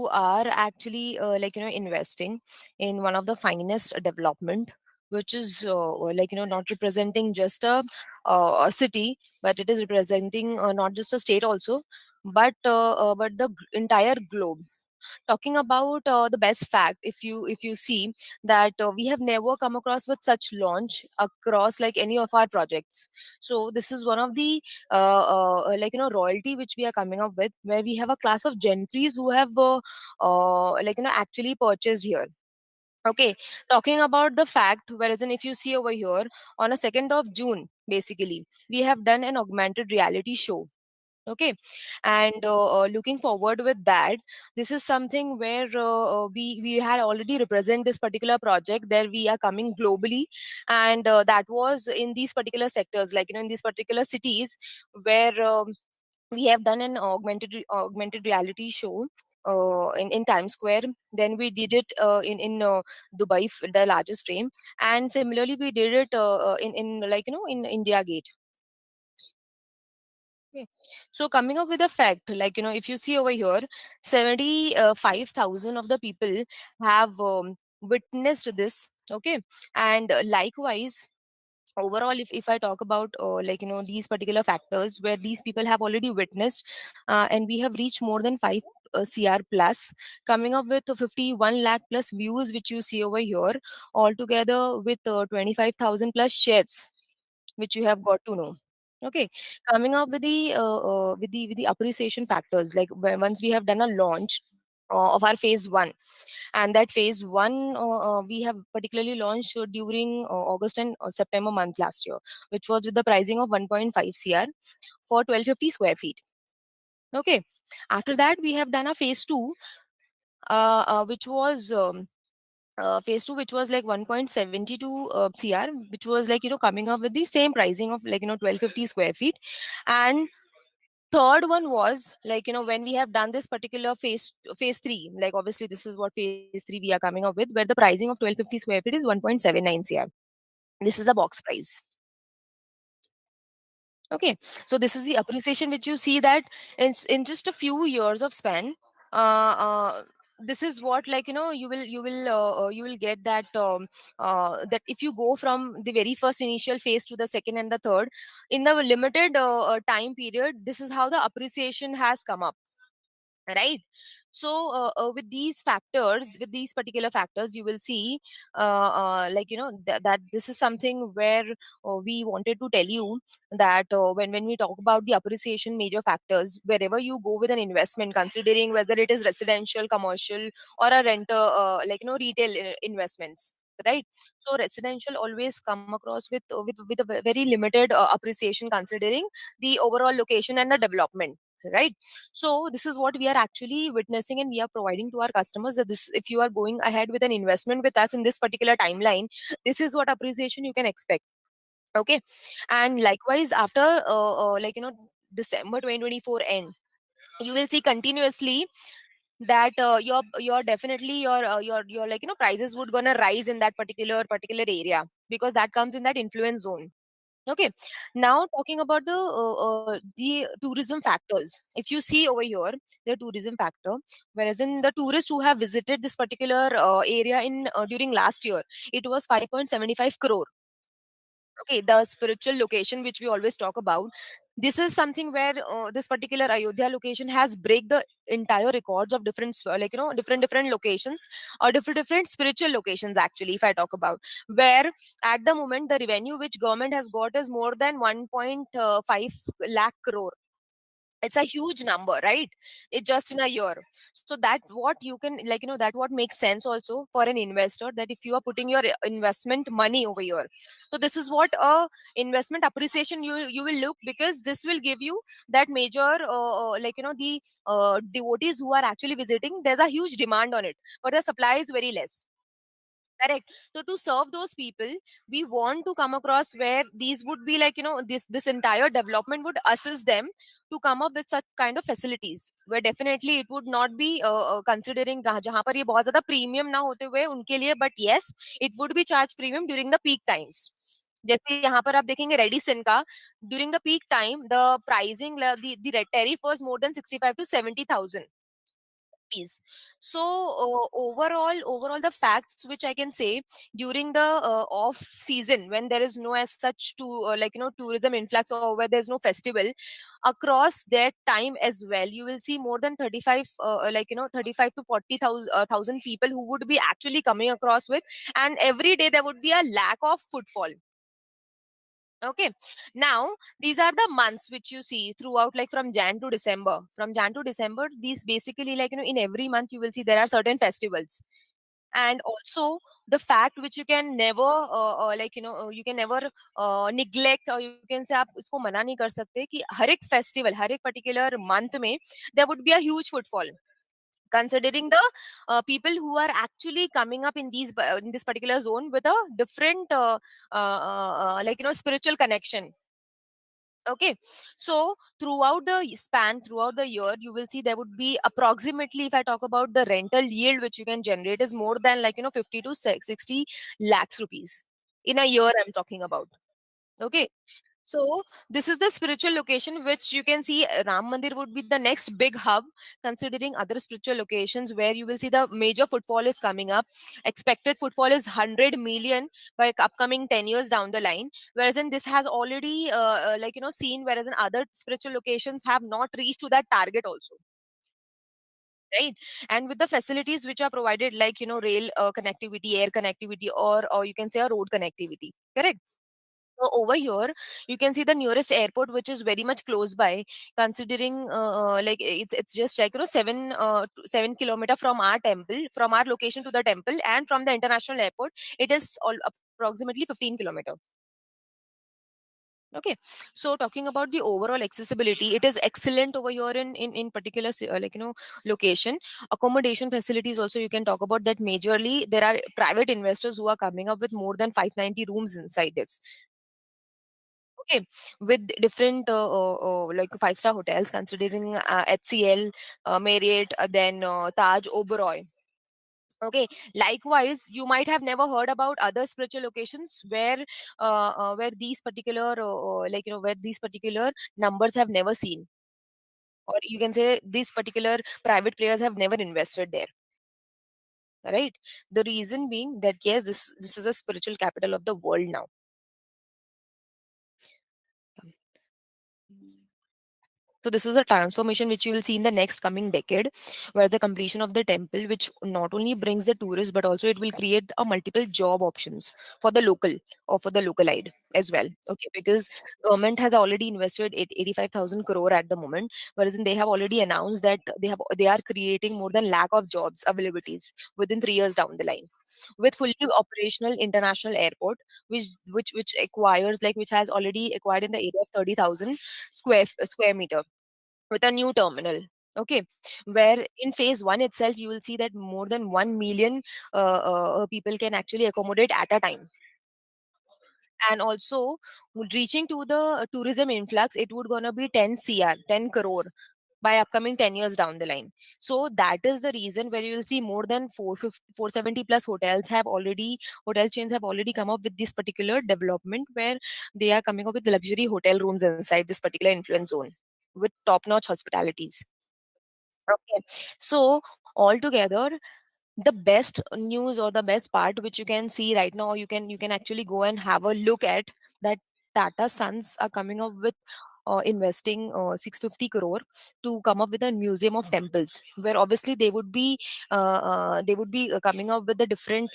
you are actually investing in one of the finest development, which is not representing just a city, but it is representing not just a state also, but the entire globe. Talking about the best fact, if you see that we have never come across with such launch across like any of our projects. So this is one of the royalty which we are coming up with, where we have a class of gentries who have actually purchased here. Okay, talking about the fact, whereas if you see over here, on a 2nd of June, basically we have done an augmented reality show. Okay, and looking forward with that, this is something where we had already represent this particular project, there we are coming globally. And that was in these particular sectors, in these particular cities, where we have done an augmented reality show in Times Square. Then we did it in Dubai, the largest frame. And similarly we did it in India Gate. Okay. So coming up with a fact, if you see over here, 75,000 of the people have witnessed this. Okay. And likewise, overall, if I talk about these particular factors where these people have already witnessed, and we have reached more than 5 CR plus, coming up with 51 lakh plus views, which you see over here, altogether with 25,000 plus shares, which you have got to know. Okay, coming up with the appreciation factors, once we have done a launch of our phase one, and that phase one we have particularly launched during August and September month last year, which was with the pricing of 1.5 cr for 1250 square feet. Okay, after that we have done a phase two, which was phase two, which was like 1.72 cr, which was coming up with the same pricing of 1250 square feet. And third one was when we have done this particular phase three, like obviously this is what phase three we are coming up with, where the pricing of 1250 square feet is 1.79 cr. This is a box price. Okay, so this is the appreciation which you see that in just a few years of span, this is what you will get that that if you go from the very first initial phase to the second and the third in the limited time period, this is how the appreciation has come up, right? So with these factors, with these particular factors, you will see that this is something where we wanted to tell you that when we talk about the appreciation major factors, wherever you go with an investment, considering whether it is residential, commercial, or a renter retail investments, right? So residential always come across with a very limited appreciation, considering the overall location and the development, right? So this is what we are actually witnessing, and we are providing to our customers that this, if you are going ahead with an investment with us in this particular timeline, this is what appreciation you can expect. Okay, and likewise after December 2024 end, you will see continuously that your definitely your prices would gonna rise in that particular area, because that comes in that influence zone. Okay, now talking about the tourism factors. If you see over here, the tourism factor, whereas in the tourists who have visited this particular area in during last year, it was 5.75 crore. Okay, the spiritual location which we always talk about, this is something where this particular Ayodhya location has break the entire records of different different locations, or different spiritual locations actually, if I talk about, where at the moment the revenue which government has got is more than 1.5 lakh crore. It's a huge number, right? It just in a year. So that what you can that what makes sense also for an investor, that if you are putting your investment money over here, so this is what investment appreciation you will look, because this will give you that major the devotees who are actually visiting, there's a huge demand on it, but the supply is very less. Correct. So to serve those people, we want to come across where these would be this entire development would assist them to come up with such kind of facilities, where definitely it would not be considering जहाँ पर ये बहुत ज़्यादा premium ना होते हुए उनके लिए, but yes, it would be charge premium during the peak times. जैसे यहाँ पर आप देखेंगे रेडिसन का, during the peak time the pricing the tariff was more than 65 to 70,000. Peace. So overall, the facts which I can say, during the off season, when there is no as such to tourism influx, or where there's no festival, across that time as well, you will see more than 35 35 to 40,000 thousand people who would be actually coming across with, and every day there would be a lack of footfall. Okay. Now, these are the months which you see throughout, like from Jan to December. From Jan to December, these basically, in every month you will see there are certain festivals. And also the fact which you can never you can never neglect, or you can say आप इसको मना नहीं कर सकते कि हर एक festival, हर एक particular month में there would be a huge footfall, considering the people who are actually coming up in in this particular zone with a different spiritual connection. Okay. So throughout the year, you will see there would be approximately, if I talk about the rental yield which you can generate, is more than 50 to 60 lakhs rupees in a year, I'm talking about. Okay. So this is the spiritual location which you can see, Ram Mandir would be the next big hub, considering other spiritual locations where you will see the major footfall is coming up. Expected footfall is 100 million by upcoming 10 years down the line. Whereas in this has already seen, whereas in other spiritual locations have not reached to that target also. Right. And with the facilities which are provided, rail connectivity, air connectivity, or you can say a road connectivity. Correct. So over here, you can see the nearest airport, which is very much close by, considering it's just 7 kilometer from our temple, from our location to the temple, and from the international airport, it is all approximately 15 kilometer. Okay. So talking about the overall accessibility, it is excellent over here in particular location. Accommodation facilities also you can talk about that. Majorly there are private investors who are coming up with more than 590 rooms inside this. Okay, with different like five-star hotels, considering HCL, Marriott, then Taj, Oberoi. Okay, likewise, you might have never heard about other spiritual locations where these particular where these particular numbers have never seen, or you can say these particular private players have never invested there. Right. The reason being that yes, this is a spiritual capital of the world now. So this is a transformation which you will see in the next coming decade, where the completion of the temple, which not only brings the tourists, but also it will create a multiple job options for the local, or for the localite as well. Okay, because government has already invested 85,000 crore at the moment, whereas they have already announced that they are creating more than lakh of jobs availabilities within 3 years down the line, with fully operational international airport, which acquires, which has already acquired in the area of 30,000 square meter, with a new terminal. Okay, where in phase one itself, you will see that more than 1 million people can actually accommodate at a time. And also, reaching to the tourism influx, it would gonna be 10 crore by upcoming 10 years down the line. So that is the reason where you will see more than 470 plus hotel chains have already come up with this particular development, where they are coming up with luxury hotel rooms inside this particular influence zone with top notch hospitalities. Okay. So altogether, the best news, or the best part which you can see right now, you can actually go and have a look at, that Tata Sons are coming up with investing 650 crore to come up with a museum of temples, where obviously they would be coming up with the different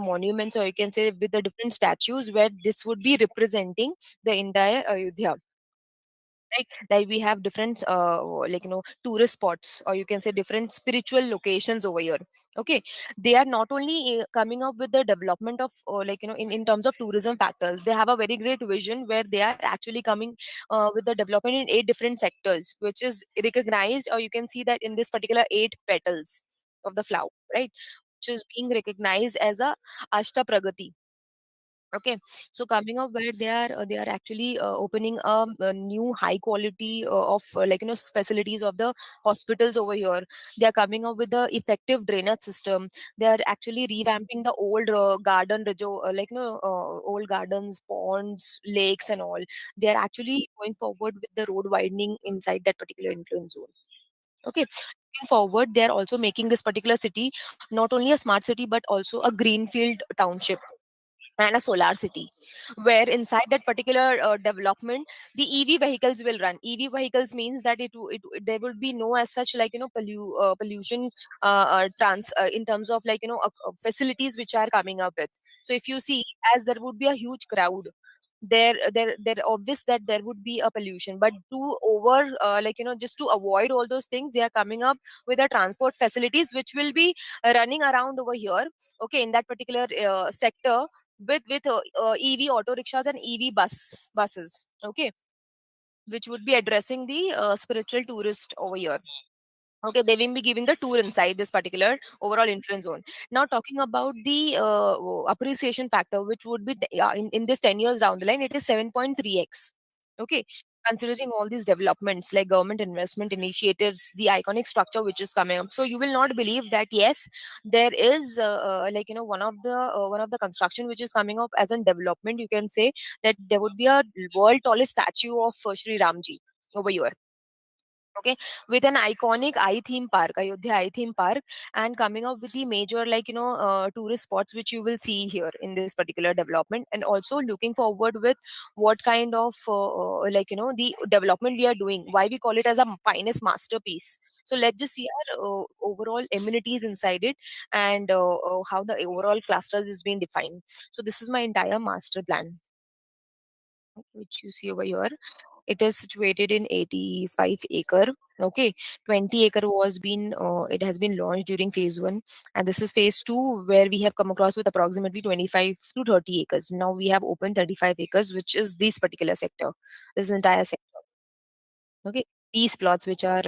monuments, or you can say with the different statues, where this would be representing the entire Ayodhya. Right, like we have different tourist spots, or you can say different spiritual locations over here. Okay, they are not only coming up with the development of in terms of tourism factors, they have a very great vision, where they are actually coming with the development in 8 different sectors, which is recognized, or you can see that in this particular 8 petals of the flower, right, which is being recognized as a ashta pragati. Okay, so coming up where they are actually opening a new high quality of facilities of the hospitals over here. They are coming up with the effective drainage system. They are actually revamping the old old gardens, ponds, lakes, and all. They are actually going forward with the road widening inside that particular influence zone. Okay, looking forward, they are also making this particular city not only a smart city but also a greenfield township and a solar city, where inside that particular development the EV vehicles will run. EV vehicles means that there will be no as such like pollution trans in terms of like facilities which are coming up with. So if you see, as there would be a huge crowd, there obvious that there would be a pollution, but to over just to avoid all those things, they are coming up with the transport facilities which will be running around over here, okay, in that particular sector, with EV auto rickshaws and EV buses, okay, which would be addressing the spiritual tourist over here. Okay, they will be giving the tour inside this particular overall influence zone. Now, talking about the appreciation factor, which would be in this 10 years down the line, it is 7.3x. Okay, considering all these developments like government investment initiatives, the iconic structure which is coming up. So you will not believe that yes, there is one of the construction which is coming up as a development. You can say that there would be a world tallest statue of Shri Ramji over here, okay, with an iconic eye theme park, Ayodhya eye theme park, and coming up with the major tourist spots which you will see here in this particular development. And also looking forward with what kind of the development we are doing, why we call it as a finest masterpiece. So let's just see our overall amenities inside it, and how the overall clusters is being defined. So this is my entire master plan which you see over here. It is situated in 85 acre. Okay, 20 acre was been it has been launched during phase 1, and this is phase 2 where we have come across with approximately 25 to 30 acres. Now we have opened 35 acres, which is this particular sector. This entire sector. Okay, these plots which are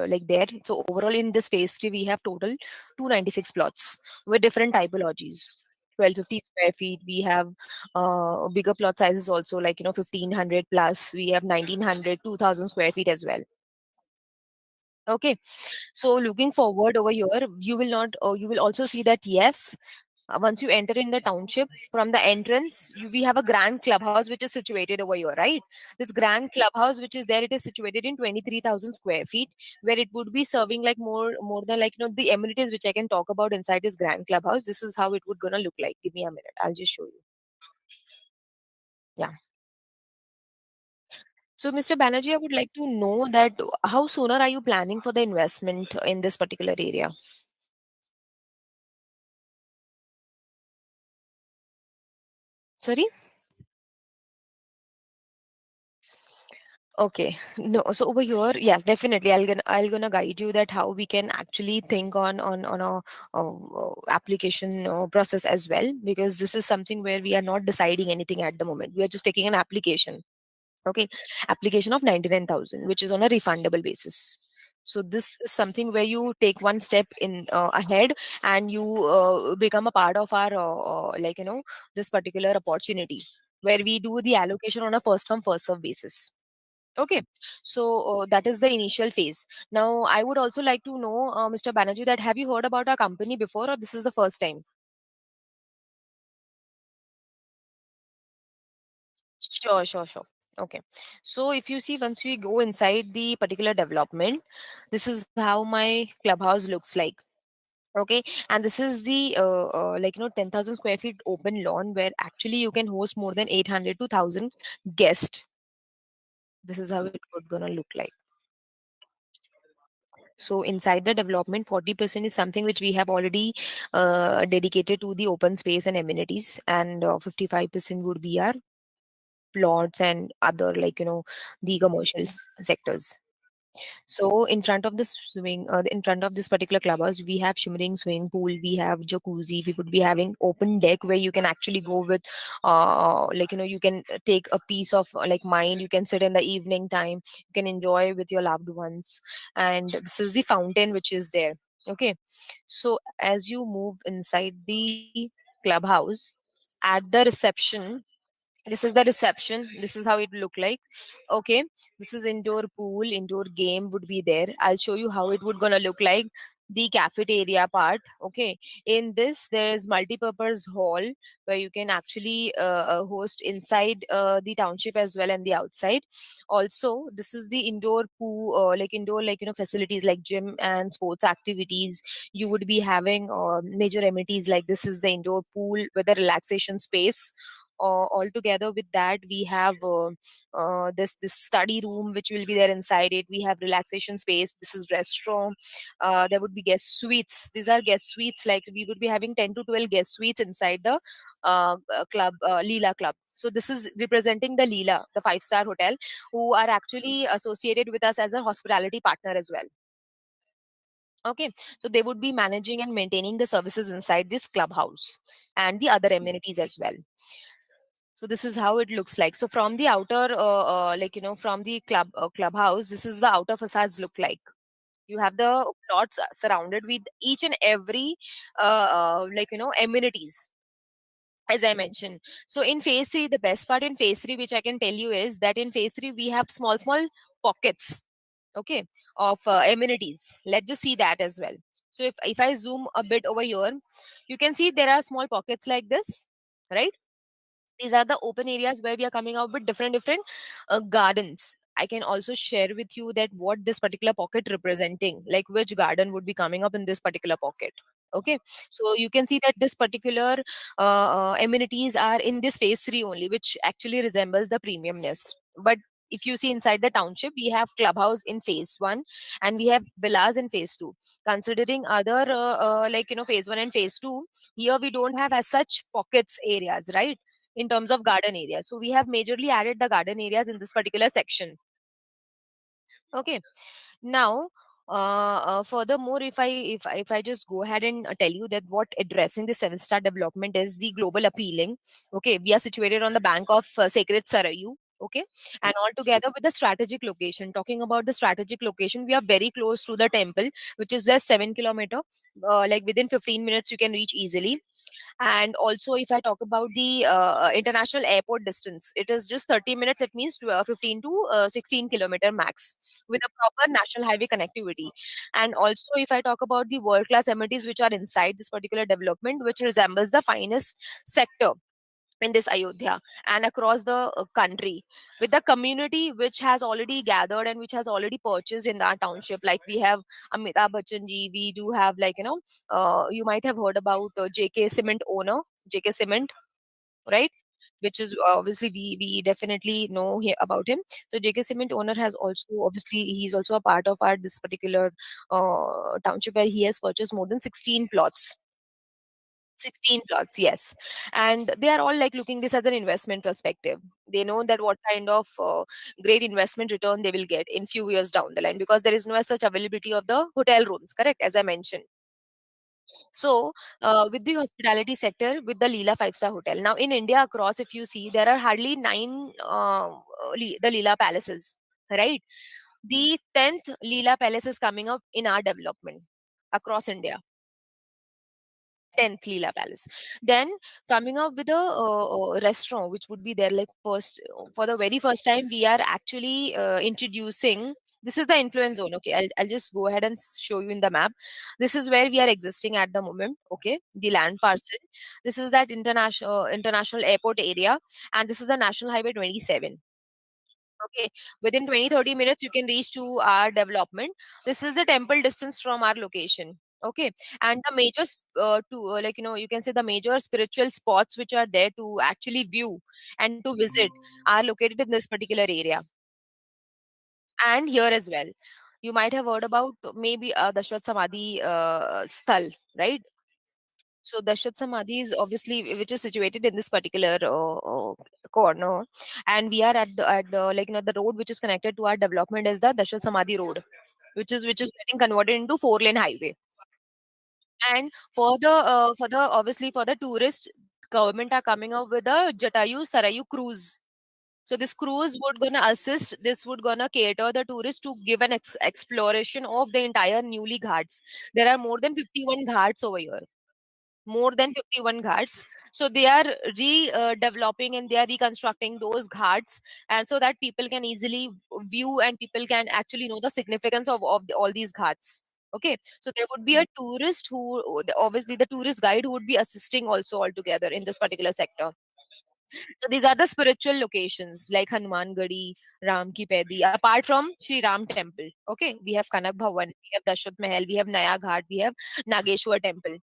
like there. So overall in this phase 3 we have total 296 plots with different typologies. 1250 square feet. We have bigger plot sizes also, like 1500 plus. We have 1900, 2000 square feet as well. Okay, so looking forward over here, you will not. You will also see that yes, once you enter in the township, from the entrance, we have a grand clubhouse which is situated over here, right? This grand clubhouse which is there, it is situated in 23,000 square feet, where it would be serving like more than the amenities which I can talk about inside this grand clubhouse. This is how it would gonna look like. Give me a minute, I'll just show you. Yeah. So, Mr. Banerjee, I would like to know that how sooner are you planning for the investment in this particular area? Sorry? Okay. No, so over here, yes, definitely. I'll gonna guide you that how we can actually think on a application process as well, because this is something where we are not deciding anything at the moment. We are just taking an application. Okay, application of 99,000, which is on a refundable basis. So this is something where you take one step in ahead, and you become a part of our this particular opportunity, where we do the allocation on a first come first serve basis. Okay, so that is the initial phase. Now, I would also like to know, Mr. Banerjee, that have you heard about our company before, or this is the first time? Sure, sure, sure. Okay. So if you see, once we go inside the particular development, this is how my clubhouse looks like. Okay. And this is the 10,000 square feet open lawn, where actually you can host more than 800 to 1,000 guests. This is how it would gonna look like. So inside the development, 40% is something which we have already dedicated to the open space and amenities, and 55% would be our plots and other the commercial sectors. So in front of this in front of this particular clubhouse, we have shimmering swimming pool, we have jacuzzi, we would be having open deck where you can actually go with, you can take a piece of mind. You can sit in the evening time, you can enjoy with your loved ones, and this is the fountain which is there. Okay, so as you move inside the clubhouse, at the reception, this is the reception, this is how it look like. Okay, this is indoor pool, indoor game would be there. I'll show you how it would gonna look like. the cafeteria part. Okay, in this there is multi-purpose hall where you can actually host inside the township as well and the outside. Also, this is the indoor pool, like indoor, like facilities like gym and sports activities. You would be having major amenities like this is the indoor pool with a relaxation space. All together with that, we have this study room which will be there inside it. We have relaxation space. This is restaurant. There would be guest suites. These are guest suites. Like we would be having 10 to 12 guest suites inside the club, Leela Club. So this is representing the Leela, the five-star hotel, who are actually associated with us as a hospitality partner as well. Okay, so they would be managing and maintaining the services inside this clubhouse and the other amenities as well. So this is how it looks like. So from the outer, from the clubhouse, this is the outer facades look like. You have the plots surrounded with each and every amenities, as I mentioned. So in phase 3, the best part in phase 3 which I can tell you is that in phase 3 we have small pockets, okay, of amenities. Let's just see that as well. So if I zoom a bit over here, you can see there are small pockets like this, right? These are the open areas where we are coming out with different gardens. I can also share with you that what this particular pocket representing, like which garden would be coming up in this particular pocket. Okay, so you can see that this particular amenities are in this phase 3 only, which actually resembles the premiumness. But if you see inside the township, we have clubhouse in phase 1 and we have villas in phase 2. Considering other phase 1 and phase 2, here we don't have as such pockets areas, right, in terms of garden area. So we have majorly added the garden areas in this particular section. Okay. Now, furthermore, if I just go ahead and tell you that what addressing the seven-star development is the global appealing. Okay, we are situated on the bank of Sacred Sarayu. Okay, and all together with the strategic location. Talking about the strategic location, we are very close to the temple, which is just 7 kilometer. Like within 15 minutes, you can reach easily. And also, if I talk about the international airport distance, it is just 30 minutes. It means 15 to 16 kilometer max with a proper national highway connectivity. And also, if I talk about the world class amenities which are inside this particular development, which resembles the finest sector in this Ayodhya and across the country, with the community which has already gathered and which has already purchased in our township. Like we have Amitabh Bachchan ji, we do have you might have heard about JK Cement owner, JK Cement, right? Which is obviously we definitely know about him. So JK Cement owner has also, obviously he's also a part of our this particular township where he has purchased more than 16 plots. 16 plots, yes. And they are all like looking this as an investment perspective. They know that what kind of great investment return they will get in few years down the line, because there is no as such availability of the hotel rooms, correct, as I mentioned. So, with the hospitality sector, with the Leela five-star hotel. Now, in India across, if you see, there are hardly nine the Leela palaces, right? The 10th Leela palace is coming up in our development across India. 10th Leela Palace. Then coming up with a restaurant, which would be there like first, for the very first time, we are actually introducing. This is the influence zone. Okay, I'll just go ahead and show you in the map. This is where we are existing at the moment. Okay, the land parcel. This is that international airport area, and this is the National Highway 27. Okay, within 20-30 minutes, you can reach to our development. This is the temple distance from our location. Okay, and the major, you can say the major spiritual spots which are there to actually view and to visit are located in this particular area and here as well. You might have heard about maybe Dashrath Samadhi Sthal, right? So Dashrath Samadhi is obviously which is situated in this particular corner, and we are at the the road which is connected to our development is the Dashrath Samadhi road, which is getting converted into 4-lane highway. And for the obviously for the tourists, government are coming up with a Jatayu Sarayu cruise. So this cruise would gonna assist. This would gonna cater the tourists to give an exploration of the entire newly ghats. There are more than 51 ghats over here, more than 51 ghats. So they are redeveloping and they are reconstructing those ghats, and so that people can easily view and people can actually know the significance of all these ghats. Okay, so there would be a tourist who, obviously the tourist guide who would be assisting also altogether in this particular sector. So these are the spiritual locations like Hanuman Gadi, Ram Ki Paidi. Apart from Sri Ram Temple, okay, we have Kanak Bhavan, we have Dashrath Mahal, we have Naya Ghat, we have Nageshwar Temple,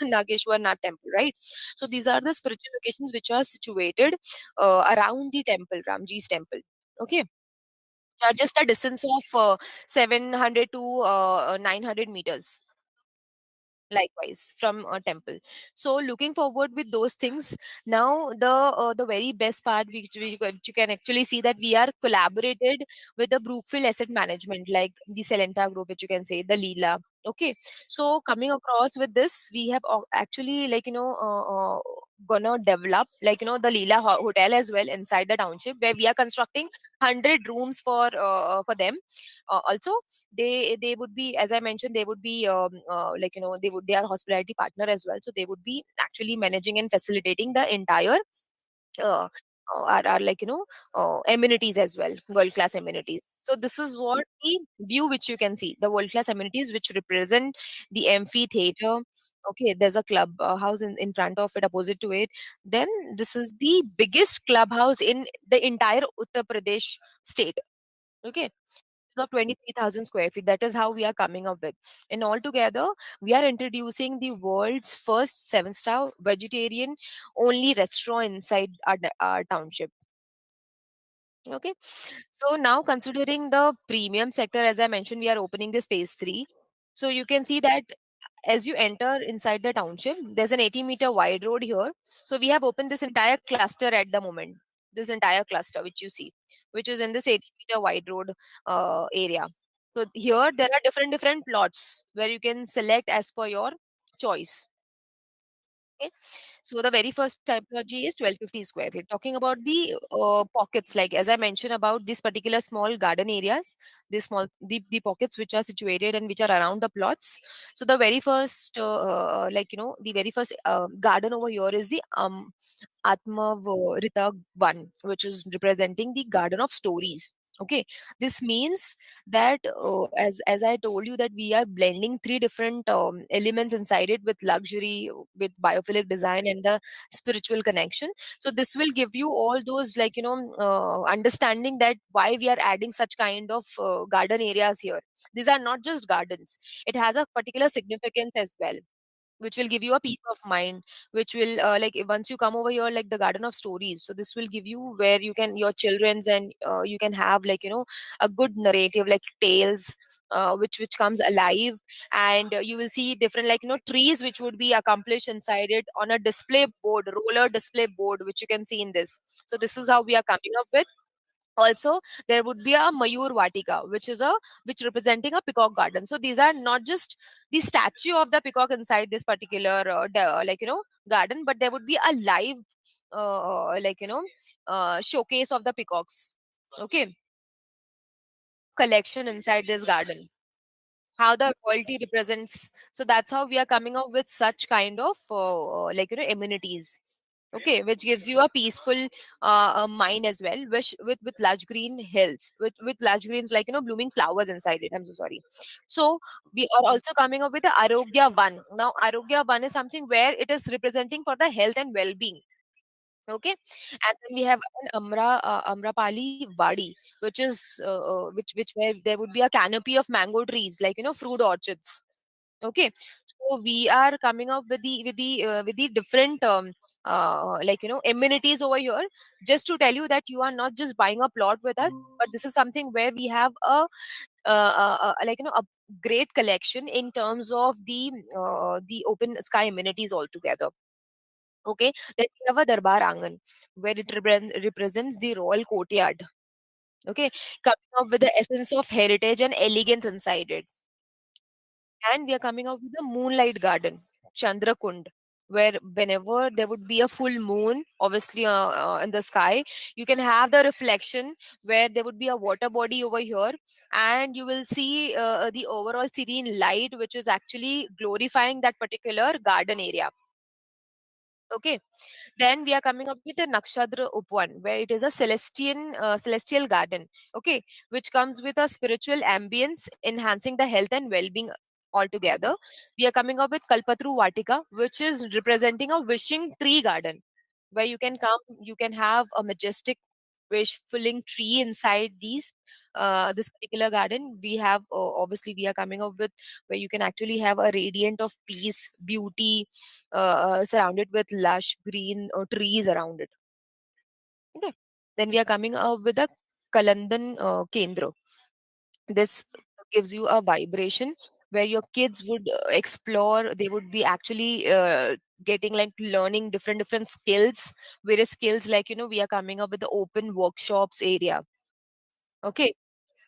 Nageshwar Nath Temple, right? So these are the spiritual locations which are situated around the temple, Ramji's temple. Okay, are just a distance of 700 to 900 meters likewise from a temple. So looking forward with those things, now the very best part which you can actually see that we are collaborated with the Brookfield Asset Management, like the Selenta Group, which you can say the Leela. Okay, so coming across with this, we have actually, like, gonna develop, like, the Leela hotel as well inside the township, where we are constructing 100 rooms for them. Also, they would be, as I mentioned, they would be they are hospitality partner as well, so they would be actually managing and facilitating the entire uh, are like, amenities as well, world class amenities. So this is what the view which you can see, the world class amenities which represent the amphitheater. Okay, there's a club house in front of it, opposite to it. Then this is the biggest clubhouse in the entire Uttar Pradesh state. Okay, of 23,000 square feet. That is how we are coming up with. And altogether, we are introducing the world's first seven-star vegetarian only restaurant inside our township. Okay. So now, considering the premium sector, as I mentioned, we are opening this phase three. So you can see that as you enter inside the township, there's an 80-meter wide road here. So we have opened this entire cluster at the moment. This entire cluster, which you see, which is in this 80-meter wide road area. So here there are different plots where you can select as per your choice. Okay. So the very first typology is 1250 square feet. Talking about the pockets, like as I mentioned about this particular small garden areas, the pockets which are situated and which are around the plots. So the very first, the very first garden over here is the Atma Rita one, which is representing the garden of stories. Okay, this means that as I told you that we are blending three different elements inside it with luxury, with biophilic design, and the spiritual connection. So this will give you all those, like, understanding that why we are adding such kind of garden areas here. These are not just gardens; it has a particular significance as well, which will give you a peace of mind, which will once you come over here, like the garden of stories. So this will give you where you can, your children's, and you can have, like, a good narrative, like tales, which comes alive. And you will see different, like, trees which would be accomplished inside it on a display board, roller display board, which you can see in this. So this is how we are coming up with. Also, there would be a Mayur Vatika, which representing a peacock garden. So these are not just the statue of the peacock inside this particular garden, but there would be a live showcase of the peacocks. Okay, collection inside this garden, how the royalty represents. So that's how we are coming up with such kind of amenities. Okay, which gives you a peaceful mind as well, which with large green hills, with large greens, like, blooming flowers inside it. I'm so sorry. So we are also coming up with the Arogya One. Now Arogya One is something where it is representing for the health and well-being. Okay, and then we have an Amrapali Wadi, which is which where there would be a canopy of mango trees, like, fruit orchards. Okay, so we are coming up with the different amenities over here, just to tell you that you are not just buying a plot with us, but this is something where we have a great collection in terms of the open sky amenities altogether. Okay, then we have a Darbar Angan, where it represents the royal courtyard. Okay, coming up with the essence of heritage and elegance inside it. And we are coming up with the moonlight garden, Chandrakund, where whenever there would be a full moon, obviously in the sky, you can have the reflection where there would be a water body over here, and you will see the overall serene light, which is actually glorifying that particular garden area. Okay. Then we are coming up with a Nakshadra Upwan, where it is a celestial garden, okay, which comes with a spiritual ambience, enhancing the health and well-being altogether. We are coming up with Kalpatru Vatika, which is representing a wishing tree garden, where you can come, you can have a majestic wish filling tree inside this particular garden. We have obviously we are coming up with where you can actually have a radiant of peace, beauty, surrounded with lush green trees around it. Okay. Then we are coming up with a Kalandan Kendra. This gives you a vibration where your kids would explore. They would be actually getting like learning different skills, various skills, like we are coming up with the open workshops area. Okay.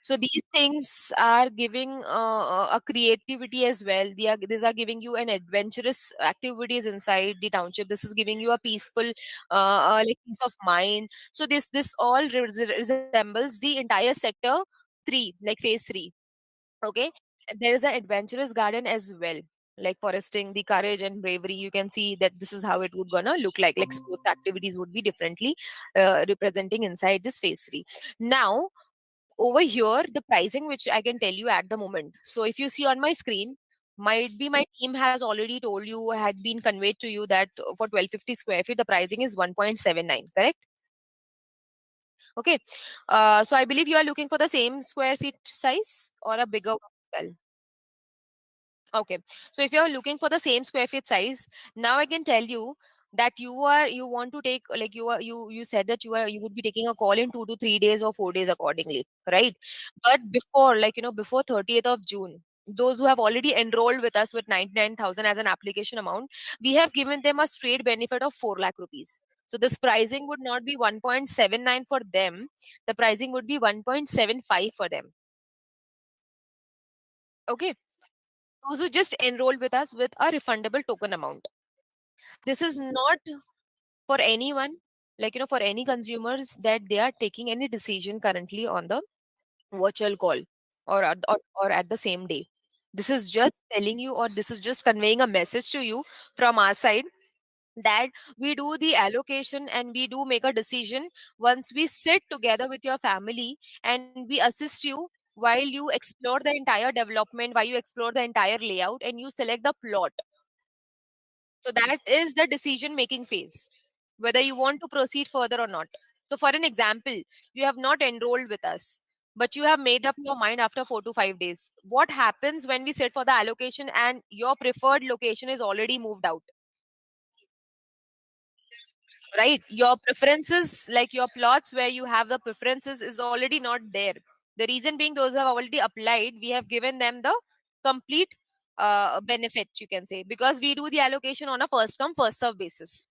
So these things are giving a creativity as well. These are giving you an adventurous activities inside the township. This is giving you a peaceful, like peace of mind. So this all resembles the entire sector three, like phase three. Okay, and there is an adventurous garden as well, like foresting, the courage and bravery. You can see that this is how it would gonna look like. Like sports activities would be differently representing inside this phase three. Now over here the pricing which I can tell you at the moment, so if you see on my screen, might be my team has already told you, had been conveyed to you that for 1250 square feet the pricing is 1.79, correct? Okay. So I believe you are looking for the same square feet size or a bigger one as well. Okay. So if you're looking for the same square feet size, now I can tell you that you want to take, like you said that you would be taking a call in 2 to 3 days or 4 days accordingly, right? But before, before 30th of June, those who have already enrolled with us with 99,000 as an application amount, we have given them a straight benefit of 4 lakh rupees. So this pricing would not be 1.79 for them. The pricing would be 1.75 for them. Okay. Those who just enrolled with us with a refundable token amount. This is not for anyone, for any consumers that they are taking any decision currently on the virtual call or at the same day. This is just telling you, or this is just conveying a message to you from our side, that we do the allocation and we do make a decision once we sit together with your family and we assist you while you explore the entire development, while you explore the entire layout and you select the plot. So that is the decision making phase, whether you want to proceed further or not. So, for an example, you have not enrolled with us, but you have made up your mind after 4 to 5 days. What happens when we sit for the allocation and your preferred location is already moved out? Right, your preferences, like your plots where you have the preferences, is already not there. The reason being, those who have already applied, we have given them the complete benefit, you can say, because we do the allocation on a first come first serve basis.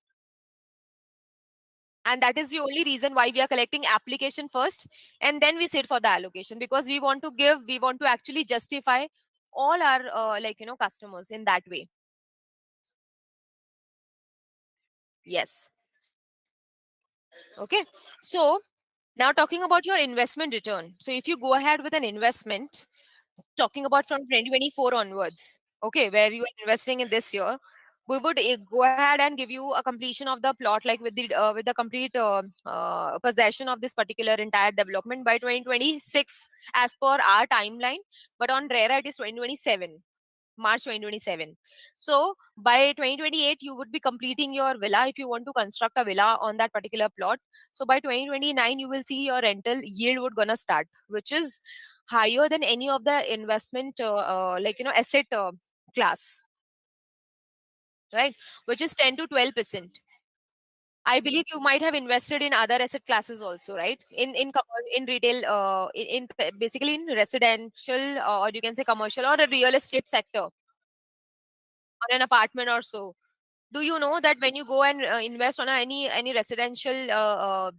And that is the only reason why we are collecting application first and then we sit for the allocation, because we want to actually justify all our customers in that way. Yes. Okay. So now talking about your investment return. So if you go ahead with an investment, talking about from 2024 onwards, okay, where you are investing in this year, we would go ahead and give you a completion of the plot, like with the complete possession of this particular entire development by 2026 as per our timeline. But on RERA it is 2027, March 2027. So by 2028, you would be completing your villa if you want to construct a villa on that particular plot. So by 2029, you will see your rental yield would gonna start, which is higher than any of the investment, asset class, right? Which is 10 to 12%. I believe you might have invested in other asset classes also, right? In retail, basically in residential, or you can say commercial or a real estate sector, or an apartment or so. Do you know that when you go and invest on any residential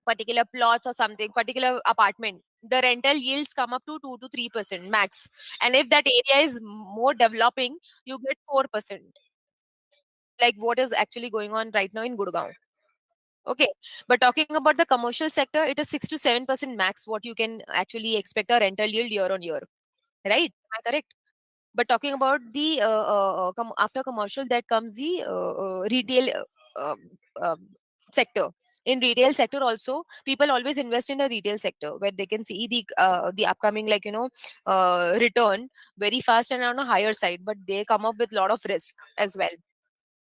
particular plots or something, particular apartment, the rental yields come up to 2 to 3% max, and if that area is more developing, you get 4%, like what is actually going on right now in Gurgaon. Okay, but talking about the commercial sector, it is 6 to 7% max what you can actually expect a rental yield year on year, right? Am I correct? But talking about the after commercial, that comes the retail. sector. In retail sector also, people always invest in the retail sector where they can see the upcoming, like, return very fast and on a higher side, but they come up with a lot of risk as well,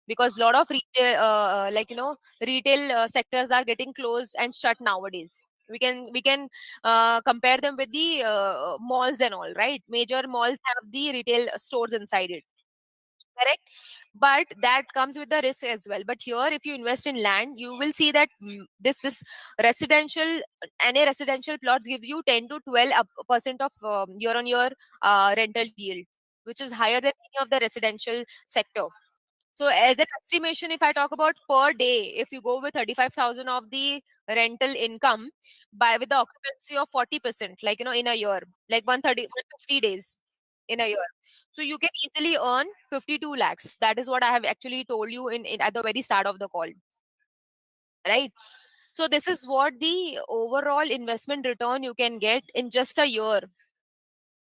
because a lot of retail retail sectors are getting closed and shut nowadays. We can compare them with the malls and all, right? Major malls have the retail stores inside it, correct? But that comes with the risk as well. But here, if you invest in land, you will see that this residential, any residential plots give you 10 to 12% of year on year rental yield, which is higher than any of the residential sector. So as an estimation, if I talk about per day, if you go with 35,000 of the rental income by with the occupancy of 40%, like, in a year, like 150 days in a year. So you can easily earn 52 lakhs. That is what I have actually told you in at the very start of the call, right? So this is what the overall investment return you can get in just a year.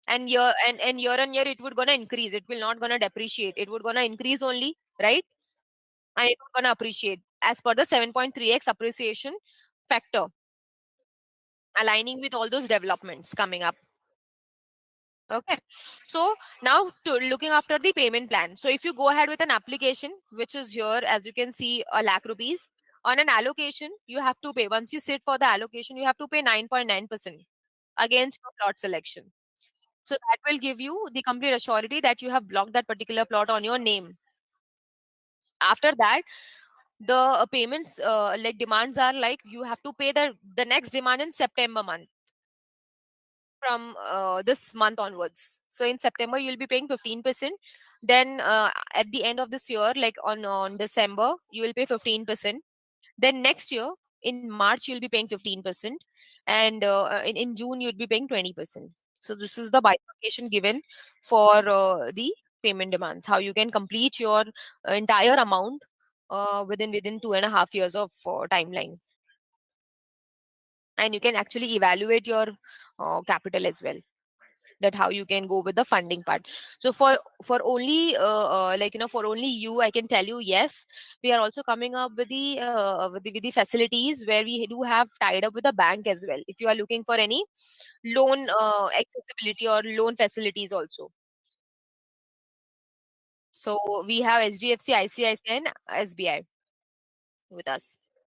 And year on year it would gonna increase. It will not gonna depreciate. It would gonna increase only, right? And it's gonna appreciate as per the 7.3x appreciation factor, aligning with all those developments coming up. Okay. So now to looking after the payment plan. So if you go ahead with an application, which is here, as you can see, a lakh rupees on an allocation, you have to pay. Once you sit for the allocation, you have to pay 9.9% against your plot selection. So that will give you the complete assurity that you have blocked that particular plot on your name. After that, the payments like demands are like you have to pay the next demand in September month, from this month onwards. So in September you'll be paying 15%. Then at the end of this year, like on December, you will pay 15%. Then next year in March you'll be paying 15%, and in June you'll be paying 20%. So this is the bifurcation given for the payment demands, how you can complete your entire amount within 2.5 years of timeline, and you can actually evaluate your capital as well, that how you can go with the funding part. So for only you, I can tell you, yes, we are also coming up with the facilities where we do have tied up with the bank as well, if you are looking for any loan accessibility or loan facilities also. So we have HDFC, ICICI and SBI with us.